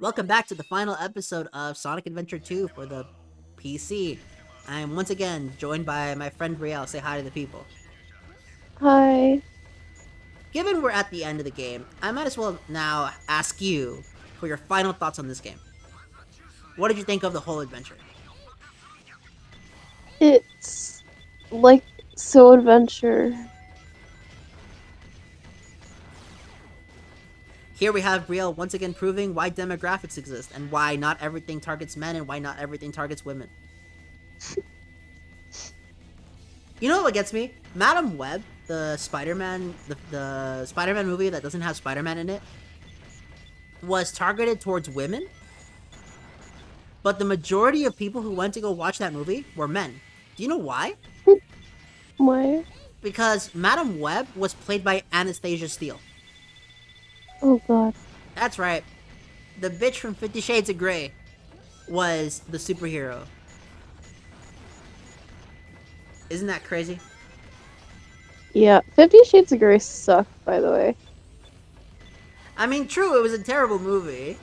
Welcome back to the final episode of Sonic Adventure 2 for the PC. I'm once again joined by my friend Brielle. Say hi to the people. Hi. Given we're at the end of the game, I might as well now ask you for your final thoughts on this game. What did you think of the whole adventure? It's like so adventure. Here we have Brielle once again proving why demographics exist and why not everything targets men and why not everything targets women. You know what gets me? Madam Web, the Spider-Man, the Spider-Man movie that doesn't have Spider-Man in it, was targeted towards women, but the majority of people who went to go watch that movie were men. Do you know why? Why? Because Madam Web was played by Anastasia Steele. Oh god. That's right. The bitch from 50 Shades of Grey was the superhero. Isn't that crazy? Yeah, 50 Shades of Grey sucked, by the way. I mean, true, it was a terrible movie.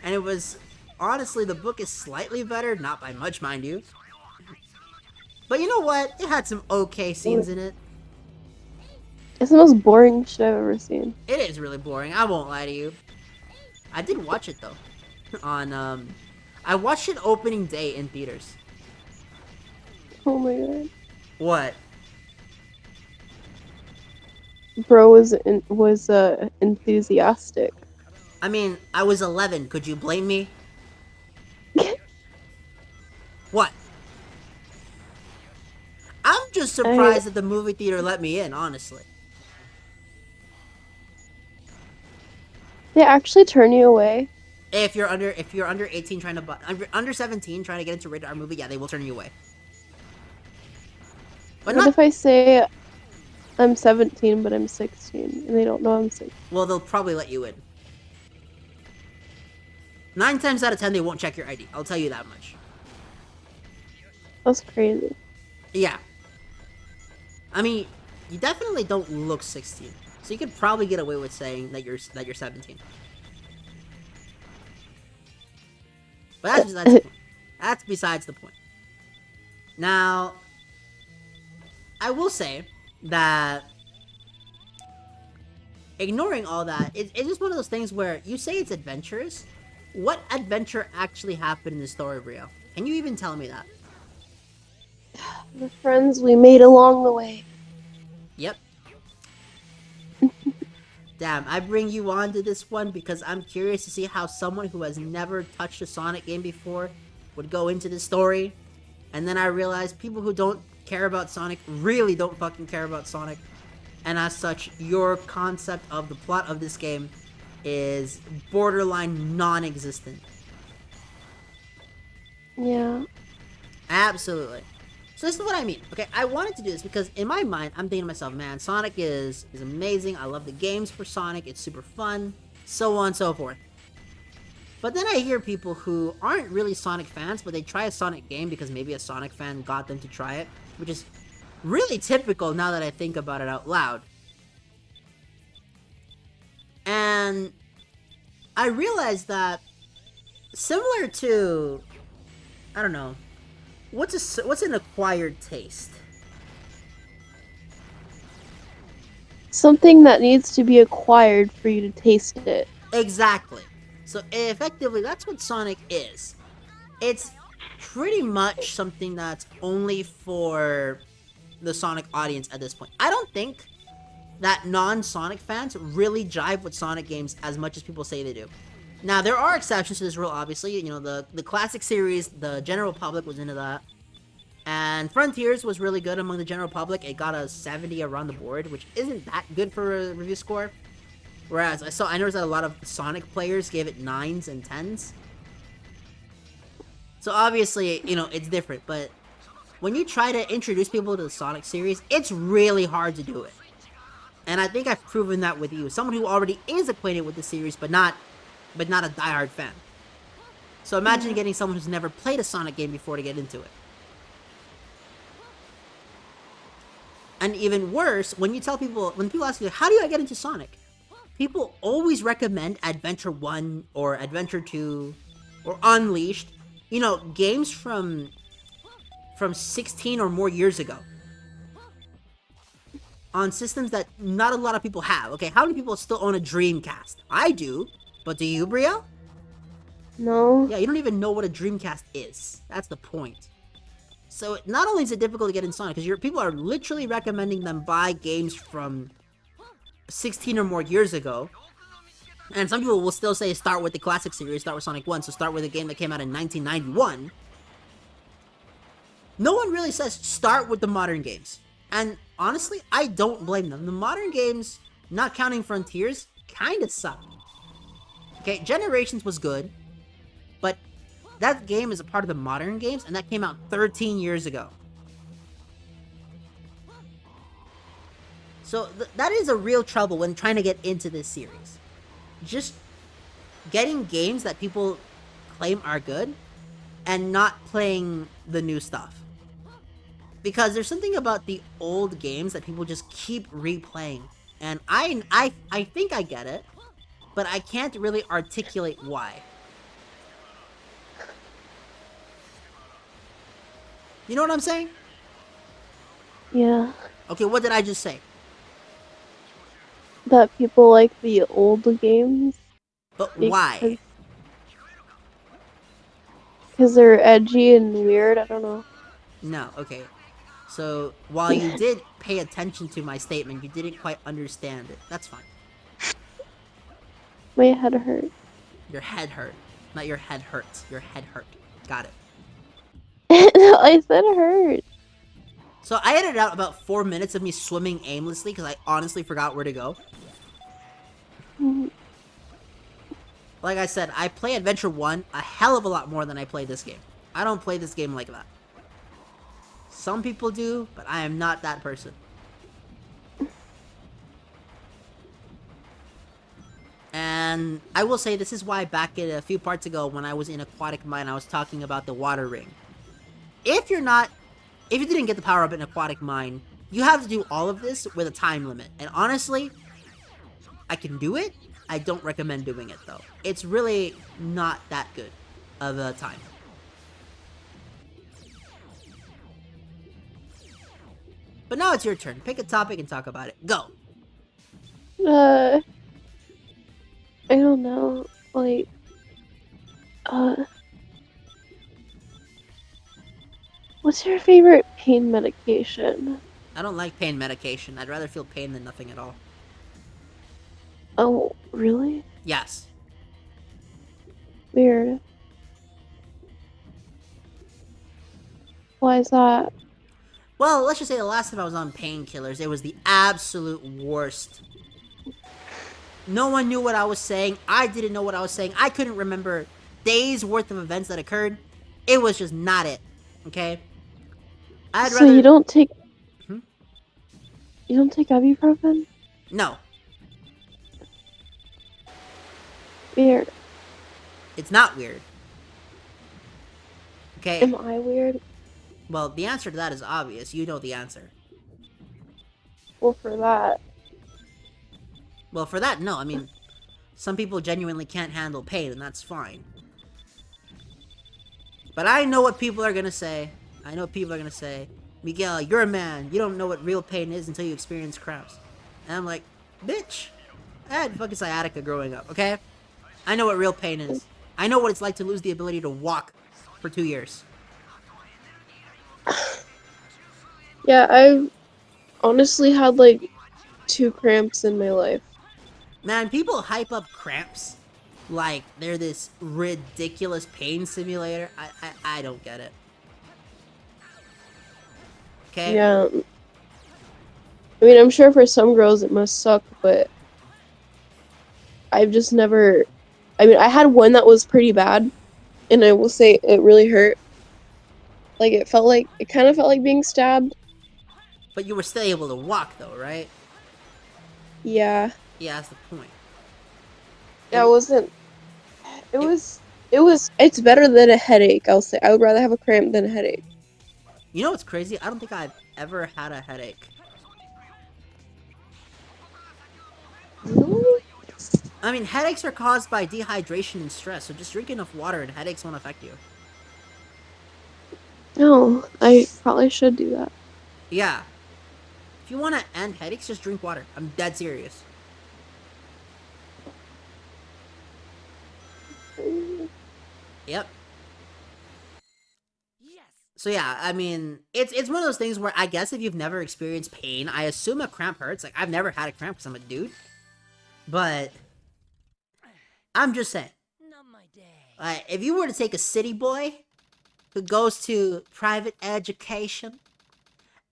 And it was, honestly, the book is slightly better, not by much, mind you. But you know what? It had some okay scenes in it. It's the most boring shit I've ever seen. It is really boring, I won't lie to you. I did watch it, though. I watched it opening day in theaters. Oh my god. What? Bro was enthusiastic. I mean, I was 11, could you blame me? What? I'm just I surprised that the movie theater let me in, honestly. They actually turn you away. If you're under 18 trying to buy under 17 trying to get into rated R movie, yeah, they will turn you away. But What not if I say I'm 17 but I'm 16 and they don't know I'm 16? well, they'll probably let you in. 9 times out of 10 they won't check your ID. I'll tell you that much. That's crazy. Yeah. I mean, you definitely don't look 16. So you could probably get away with saying that you're 17. But that's besides the point. That's besides the point. Now, I will say that ignoring all that, it's just one of those things where you say it's adventurous. What adventure actually happened in the story, Rio? Can you even tell me that? The friends we made along the way. Yep. Damn, I bring you on to this one because I'm curious to see how someone who has never touched a Sonic game before would go into the story. And then I realized people who don't care about Sonic really don't fucking care about Sonic. And as such, your concept of the plot of this game is borderline non existent. Yeah. Absolutely. So this is what I mean. Okay, I wanted to do this because in my mind, I'm thinking to myself, man, Sonic is amazing. I love the games for Sonic. It's super fun, so on and so forth. But then I hear people who aren't really Sonic fans, but they try a Sonic game because maybe a Sonic fan got them to try it, which is really typical now that I think about it out loud. And I realized that similar to, I don't know, what's an acquired taste? Something that needs to be acquired for you to taste it. Exactly. So effectively, that's what Sonic is. It's pretty much something that's only for the Sonic audience at this point. I don't think that non-Sonic fans really jive with Sonic games as much as people say they do. Now, there are exceptions to this rule, obviously. You know, the classic series, the general public was into that. And Frontiers was really good among the general public. It got a 70 around the board, which isn't that good for a review score. Whereas I noticed that a lot of Sonic players gave it 9s and 10s. So obviously, you know, it's different. But when you try to introduce people to the Sonic series, it's really hard to do it. And I think I've proven that with you. Someone who already is acquainted with the series, but not a diehard fan. So imagine Yeah. getting someone who's never played a Sonic game before to get into it. And even worse, when people ask you, how do I get into Sonic? people always recommend Adventure 1 or Adventure 2 or Unleashed. You know, games from 16 or more years ago on systems that not a lot of people have. Okay, how many people still own a Dreamcast? I do, but do you, Brielle? No. Yeah, you don't even know what a Dreamcast is. That's the point. So not only is it difficult to get in Sonic, because people are literally recommending them buy games from 16 or more years ago, and some people will still say start with the classic series, start with Sonic 1, so start with a game that came out in 1991. No one really says start with the modern games. And honestly, I don't blame them. The modern games, not counting Frontiers, kind of suck. Okay, Generations was good, but that game is a part of the modern games, and that came out 13 years ago. So that is a real trouble when trying to get into this series. Just getting games that people claim are good and not playing the new stuff. Because there's something about the old games that people just keep replaying. And I think I get it, but I can't really articulate why. You know what I'm saying? Yeah. Okay, what did I just say? That people like the old games But because why? they're edgy and weird. I don't know. No, okay. So, while you did pay attention to my statement, you didn't quite understand it. That's fine. My head hurt. Your head hurt. Not your head hurts. Your head hurt. Got it. I said hurt. So I edited out about 4 minutes of me swimming aimlessly because I honestly forgot where to go. Mhm. Like I said, I play Adventure 1 a hell of a lot more than I play this game. I don't play this game like that. Some people do, but I am not that person. And I will say this is why back in a few parts ago when I was in Aquatic Mine, I was talking about the water ring. If you didn't get the power up in Aquatic Mine, you have to do all of this with a time limit. And honestly, I can do it. I don't recommend doing it though. It's really not that good of a time. But now it's your turn. Pick a topic and talk about it. Go. Uh, I don't know. Like, uh, what's your favorite pain medication? I don't like pain medication. I'd rather feel pain than nothing at all. Oh, really? Yes. Weird. Why is that? Well, let's just say the last time I was on painkillers, it was the absolute worst. No one knew what I was saying. I didn't know what I was saying. I couldn't remember days worth of events that occurred. It was just not it. Okay? I'd So you rather... don't take Hmm? you don't take ibuprofen? No. Weird. It's not weird. Okay? Am I weird? Well, the answer to that is obvious. You know the answer. Well, for that. Well, for that, no. I mean, some people genuinely can't handle pain, and that's fine. But I know what people are gonna say. I know what people are gonna say. Miguel, you're a man. You don't know what real pain is until you experience cramps. And I'm like, bitch, I had fucking sciatica growing up, okay? I know what real pain is. I know what it's like to lose the ability to walk for 2 years. Yeah, I've honestly had like 2 cramps in my life. Man, people hype up cramps like they're this ridiculous pain simulator. I don't get it. Okay? Yeah. I mean, I'm sure for some girls it must suck, but I've just never. I mean, I had one that was pretty bad, and I will say it really hurt. Like it kind of felt like being stabbed. But you were still able to walk though, right? Yeah, Yeah, that's the point. It, yeah, it wasn't. It it, was. It was. It's better than a headache. I'll say. I would rather have a cramp than a headache. you know what's crazy? I don't think I've ever had a headache. Really? I mean, headaches are caused by dehydration and stress, so just drink enough water and headaches won't affect you. No, I probably should do that. Yeah. If you want to end headaches, just drink water. I'm dead serious. Yep. So yeah, I mean, it's one of those things where I guess if you've never experienced pain, I assume a cramp hurts. Like I've never had a cramp because I'm a dude, but I'm just saying, if you were to take a city boy who goes to private education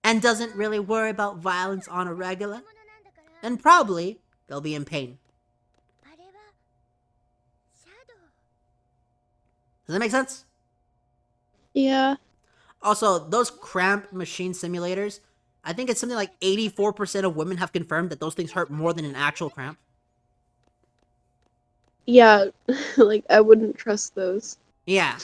and doesn't really worry about violence on a regular, then probably they'll be in pain. Does that make sense? Yeah. Also, those cramp machine simulators, I think it's something like 84% of women have confirmed that those things hurt more than an actual cramp. Yeah, like I wouldn't trust those. Yeah.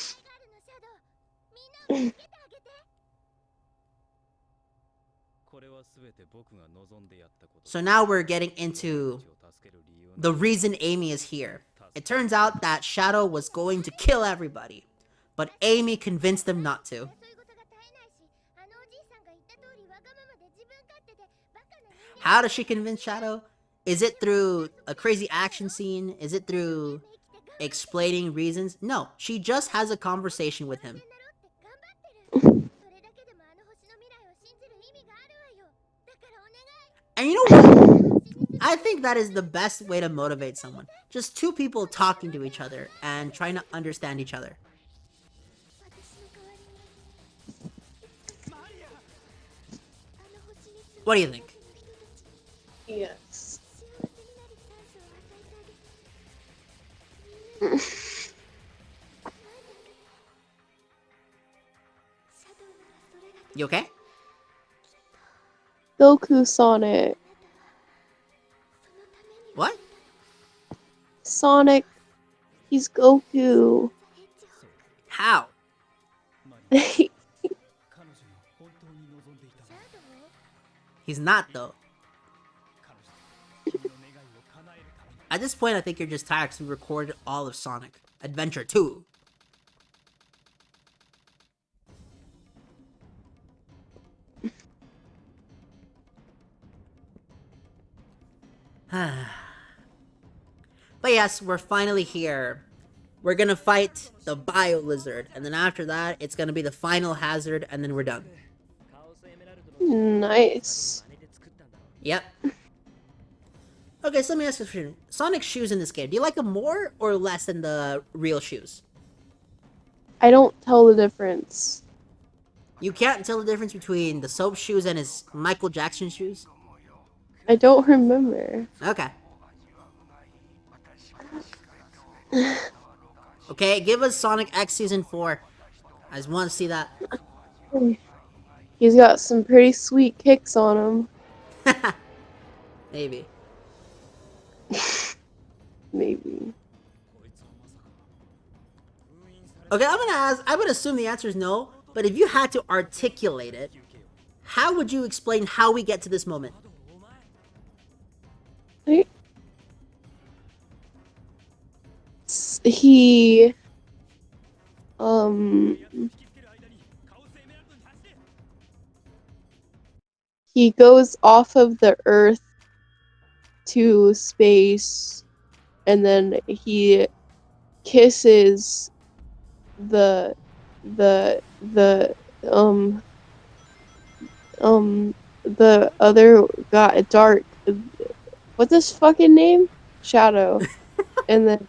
So now we're getting into the reason Amy is here. It turns out that Shadow was going to kill everybody, but Amy convinced him not to. How does she convince Shadow? Is it through a crazy action scene? Is it through explaining reasons? No, she just has a conversation with him. And you know what? I think that is the best way to motivate someone. Just two people talking to each other and trying to understand each other. What do you think? Yes. You okay? Goku Sonic. What? Sonic, he's Goku. How? He's not, though. At this point, I think you're just tired because we recorded all of Sonic Adventure 2. But yes, we're finally here. We're gonna fight the Bio Lizard, and then after that, it's gonna be the final hazard, and then we're done. Nice. Yep. Okay, so let me ask you a question. Sonic's shoes in this game, do you like them more or less than the real shoes? I don't tell the difference. You can't tell the difference between the soap shoes and his Michael Jackson shoes? I don't remember. Okay. Okay, give us Sonic X Season 4. I just want to see that. He's got some pretty sweet kicks on Maybe. him. Maybe. Okay, I'm gonna assume the answer is no, but if you had to articulate it, how would you explain how we get to this moment? He um he goes off of the earth to space, and then he kisses the the the other guy, Dark, what's his fucking name? Shadow. And then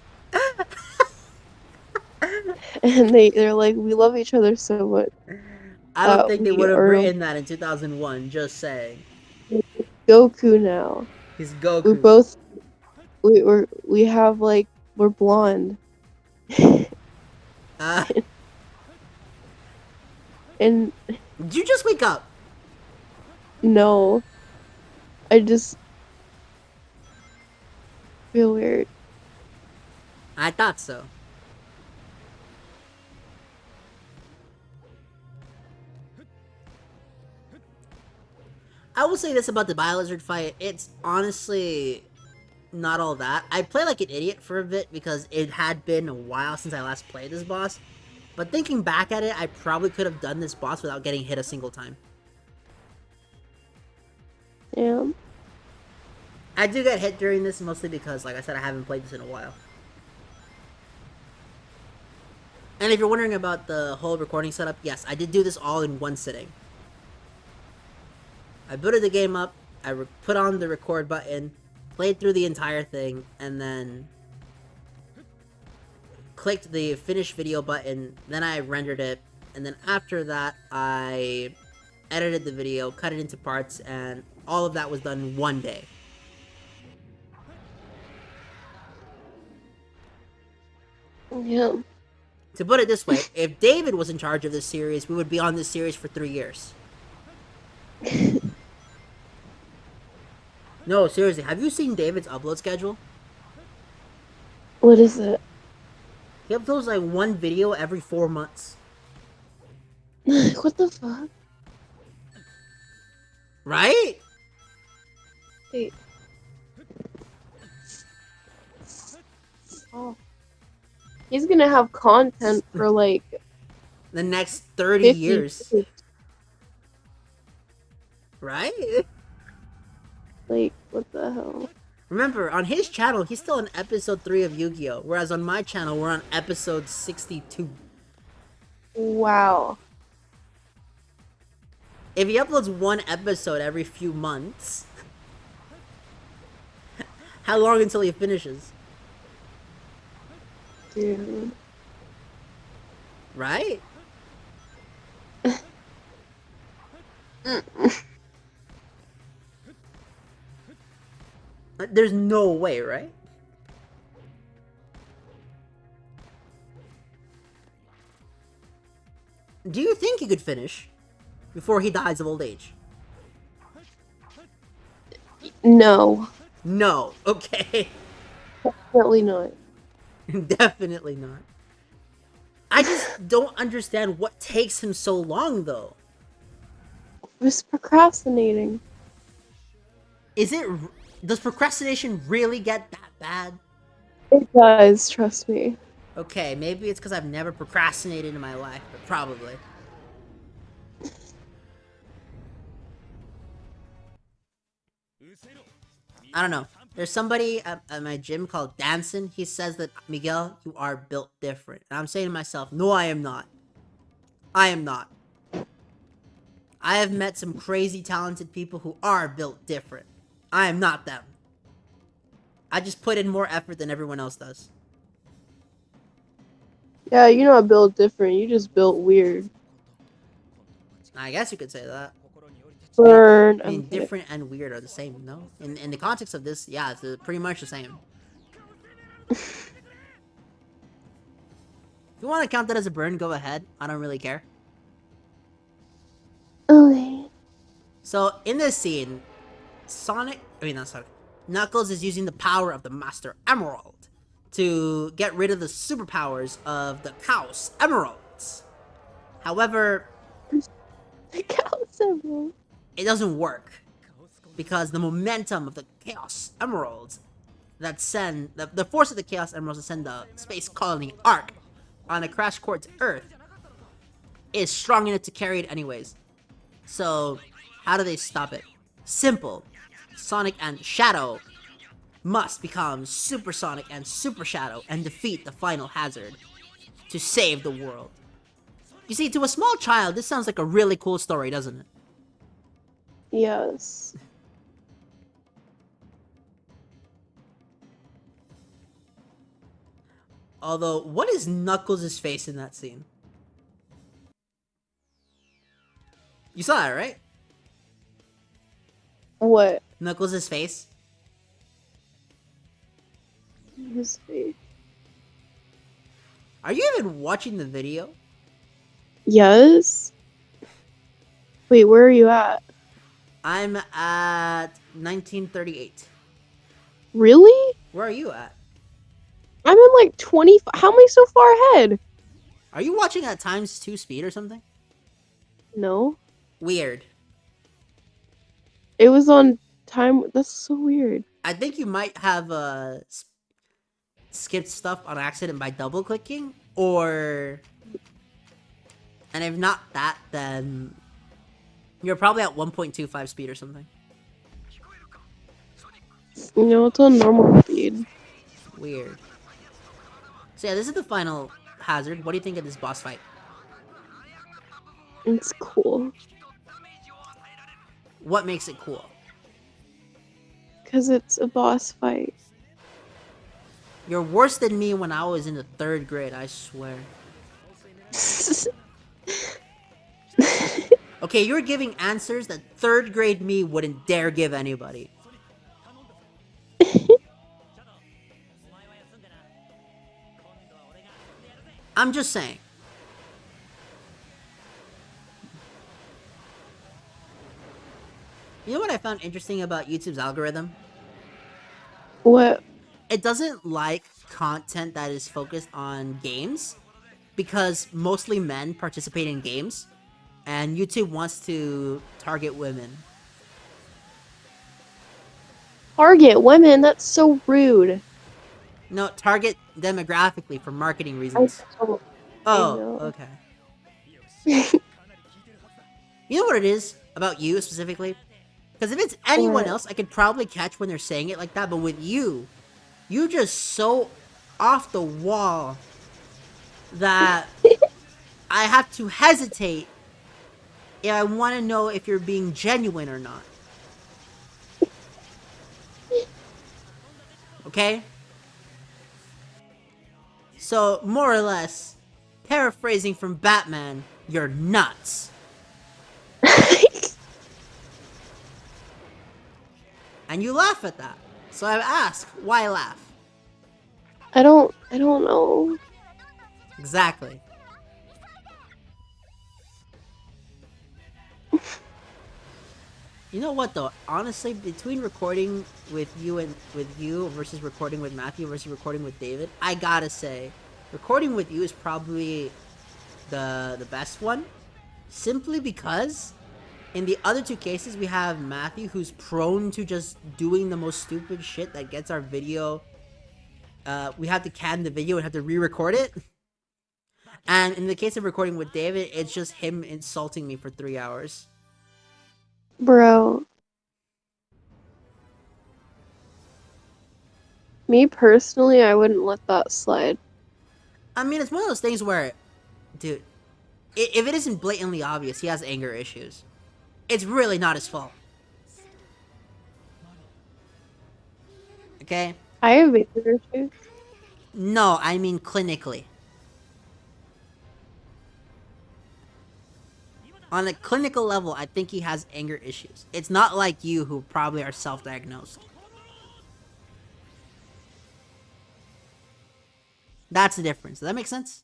they're like, we love each other so much I don't that think they we would have are written that in 2001, just saying. Goku now. He's We're Goku. both we have like we're blonde. Uh, And did you just wake up? no, I just feel weird. I thought so. I will say this about the Biolizard fight. It's honestly not all that. I played like an idiot for a bit because it had been a while since I last played this boss. But thinking back at it, I probably could have done this boss without getting hit a single time. Yeah. I do get hit during this mostly because, like I said, I haven't played this in a while. And if you're wondering about the whole recording setup, yes, I did do this all in one sitting. I booted the game up, put on the record button, played through the entire thing, and then clicked the finish video button, then I rendered it, and then after that, I edited the video, cut it into parts, and all of that was done one day. Yeah. To put it this way, if David was in charge of this series, we would be on this series for 3 years. No, seriously, have you seen David's upload schedule? What is it? He uploads like one video every 4 months. What the fuck? Right? Wait. Oh. He's gonna have content for like The next 30 50 years. years. Right? Like, what the hell? Remember, on his channel, he's still on episode 3 of Yu-Gi-Oh! Whereas on my channel, we're on episode 62. Wow. If he uploads one episode every few months, how long until he finishes? Dude. Right? There's no way, right? Do you think he could finish before he dies of old age? No. No. Okay. Definitely not. Definitely not. I just don't understand what takes him so long, though. He was procrastinating. Is it... Does procrastination really get that bad? It does, trust me. Okay, maybe it's because I've never procrastinated in my life, but probably. I don't know. There's somebody at my gym called Danson. He says that, Miguel, you are built different. And I'm saying to myself, no, I am not. I am not. I have met some crazy talented people who are built different. I am not them. I just put in more effort than everyone else does. Yeah, you're not built different. You just built weird. I guess you could say that. Burn. I mean, different and weird are the same, no? In the context of this, yeah, it's pretty much the same. If you want to count that as a burn, go ahead. I don't really care. Okay. So, in this scene, Knuckles is using the power of the Master Emerald to get rid of the superpowers of the Chaos Emeralds. However, The Chaos Emerald. it doesn't work because the momentum of the Chaos Emeralds that send the force of the Chaos Emeralds that send the space colony Ark on a crash course to Earth is strong enough to carry it anyways. So, how do they stop it? Simple. Sonic and Shadow must become Super Sonic and Super Shadow and defeat the final hazard to save the world. You see, to a small child, this sounds like a really cool story, doesn't it? Yes. Although, what is Knuckles' face in that scene? You saw it, right? What? Knuckles' face? His face. Are you even watching the video? Yes. Wait, where are you at? I'm at 1938. Really? Where are you at? I'm in like 20. How am I so far ahead? Are you watching at times 2 speed or something? No. Weird. It was on time. That's so weird. I think you might have skipped stuff on accident by double clicking, or and if not that, then you're probably at 1.25 speed or something. It's on normal speed. Weird. So yeah, this is the final hazard. What do you think of this boss fight? It's cool. What makes it cool? Because it's a boss fight. You're worse than me when I was in the 3rd grade, I swear. Okay, you're giving answers that 3rd grade me wouldn't dare give anybody. I'm just saying. You know what I found interesting about YouTube's algorithm? What? It doesn't like content that is focused on games because mostly men participate in games and YouTube wants to target women. Target women? That's so rude. No, target demographically for marketing I reasons. don't. I Oh, know. okay. You know what it is about you specifically? Because if it's anyone What? else, I could probably catch when they're saying it like that, but with you just so off the wall that I have to hesitate if I want to know if you're being genuine or not. Okay? So, more or less, paraphrasing from Batman, you're nuts. And you laugh at that. So I ask, why laugh? I don't. I don't know. Exactly. You know what though? Honestly, between recording with you versus recording with Matthew versus recording with David, I gotta say, recording with you is probably the best one. Simply because in the other two cases we have Matthew who's prone to just doing the most stupid shit that gets our video we have to can the video and have to re-record it. And in the case of recording with David, it's just him insulting me for 3 hours. Bro. Me personally, I wouldn't let that slide. I mean, it's one of those things where, dude, if it isn't blatantly obvious, he has anger issues. It's really not his fault. Okay? I have anger issues. No, I mean clinically. On a clinical level, I think he has anger issues. It's not like you who probably are self-diagnosed. That's the difference. Does that make sense?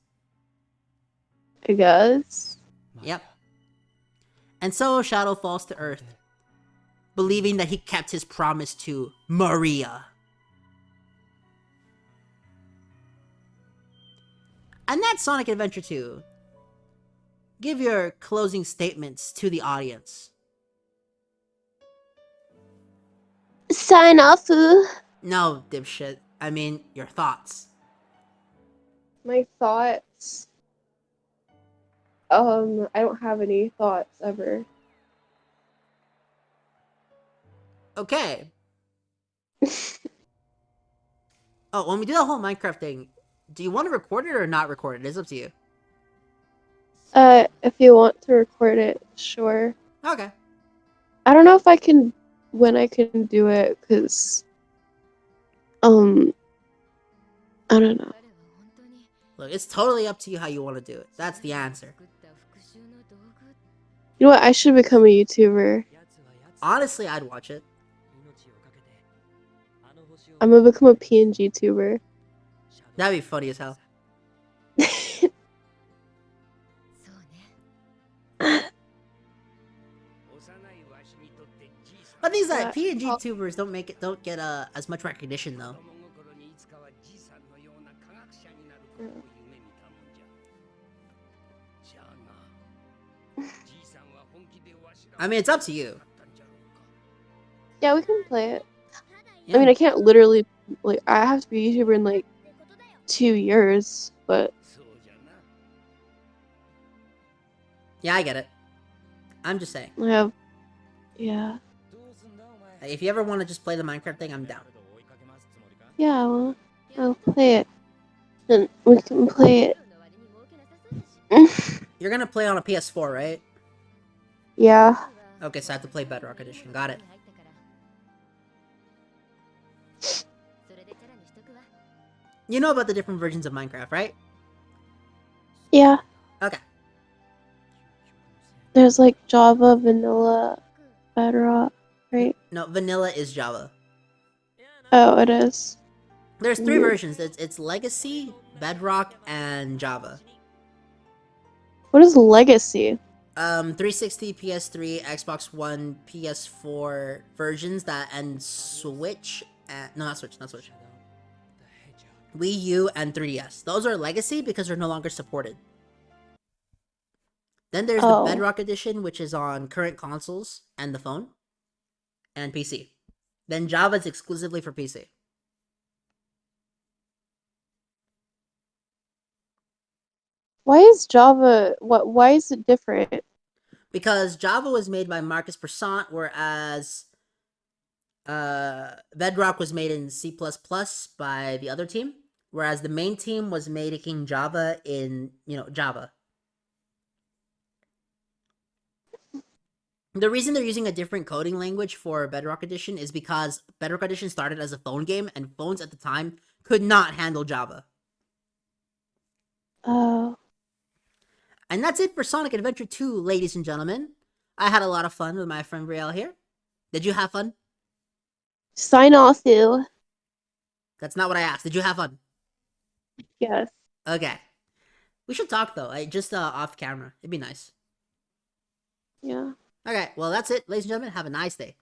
I guess. Yep. And so Shadow falls to Earth, believing that he kept his promise to Maria. And that's Sonic Adventure 2. Give your closing statements to the audience. Sign off. No, dipshit. I mean, your thoughts. My thoughts. I don't have any thoughts ever. Okay. Oh, when we do the whole Minecraft thing, do you want to record it or not record it? It's up to you. If you want to record it, sure. Okay. I don't know if I can when I can do it because um I don't know. Look, it's totally up to you how you want to do it. That's the answer. You know what? I should become a YouTuber. Honestly, I'd watch it. I'm gonna become a PNG tuber. That'd be funny as hell. But things like PNG tubers don't get as much recognition though. I mean, it's up to you. Yeah, we can play it. I Yeah. mean, I can't literally like I have to be a YouTuber in like 2 years, but Yeah, I get it. I'm just saying. I have yeah. If you ever want to just play the Minecraft thing, I'm down. Yeah, well, I'll play it. And we can play it. You're gonna play on a PS4, right? Yeah. Okay, so I have to play Bedrock Edition. Got it. You know about the different versions of Minecraft, right? Yeah. Okay. There's like Java, vanilla, Bedrock, right? No, vanilla is Java. Oh, it is. There's three Weird. versions. It's Legacy, Bedrock, and Java. What is legacy? 360, PS3, Xbox One, PS4 versions that and Switch. No, not Switch, not Switch. Wii U and 3DS. Those are legacy because they're no longer supported. Then there's the Oh. Bedrock Edition, which is on current consoles and the phone and PC. Then Java is exclusively for PC. Why is Java why is it different? Because Java was made by Marcus Persant, whereas Bedrock was made in C++ by the other team, whereas the main team was making Java in, Java. The reason they're using a different coding language for Bedrock Edition is because Bedrock Edition started as a phone game, and phones at the time could not handle Java. Oh. And that's it for Sonic Adventure 2, ladies and gentlemen. I had a lot of fun with my friend Brielle here. Did you have fun? Sign off too. That's not what I asked. Did you have fun? Yes. Okay. We should talk though, just off camera. It'd be nice. Yeah. Okay, well that's it, ladies and gentlemen. Have a nice day.